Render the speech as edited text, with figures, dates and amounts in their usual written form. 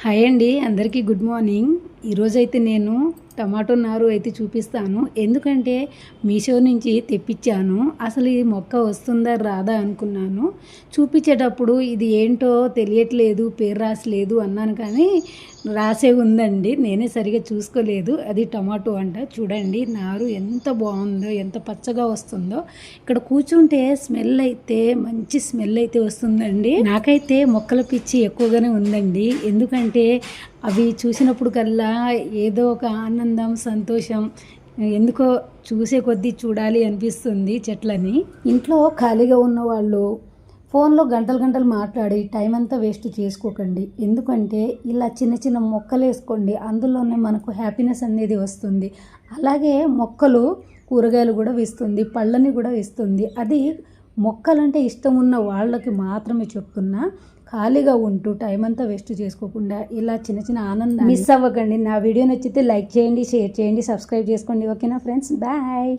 Hi అండి, అందరికీ good morning. ఈరోజైతే నేను టమాటో నారు అయితే చూపిస్తాను. ఎందుకంటే మీషో నుంచి తెప్పించాను. అసలు ఈ మొక్క వస్తుందా రాదా అనుకున్నాను. చూపించేటప్పుడు ఇది ఏంటో తెలియట్లేదు, పేరు రాసలేదు అన్నాను, కానీ రాసే ఉందండి. నేనే సరిగా చూసుకోలేదు. అది టమాటో అంట. చూడండి నారు ఎంత బాగుందో, ఎంత పచ్చగా వస్తుందో. ఇక్కడ కూర్చుంటే స్మెల్ అయితే మంచి స్మెల్ అయితే వస్తుందండి. నాకైతే మొక్కల పిచ్చి ఎక్కువగానే ఉందండి. ఎందుకంటే అవి చూసినప్పుడు కల్లా ఏదో ఒక ఆనందం, సంతోషం, ఎందుకో చూసే కొద్దీ చూడాలి అనిపిస్తుంది చెట్లని. ఇంట్లో ఖాళీగా ఉన్న వాళ్ళు ఫోన్లో గంటలు గంటలు మాట్లాడి టైం అంతా వేస్ట్ చేసుకోకండి. ఎందుకంటే ఇలా చిన్న చిన్న మొక్కలు వేసుకోండి, అందులోనే మనకు హ్యాపీనెస్ అనేది వస్తుంది. అలాగే మొక్కలు కూరగాయలు కూడా ఇస్తుంది, పళ్ళని కూడా ఇస్తుంది. అది మొక్కలంటే ఇష్టం ఉన్న వాళ్ళకి మాత్రమే చెప్తున్నా. ఖాళీగా ఉంటూ టైం అంతా వేస్ట్ చేసుకోకుండా ఇలా చిన్న చిన్న ఆనందం మిస్ అవ్వకండి. నా వీడియో నచ్చితే లైక్ చేయండి, షేర్ చేయండి, సబ్స్క్రైబ్ చేసుకోండి. ఓకేనా ఫ్రెండ్స్, బాయ్.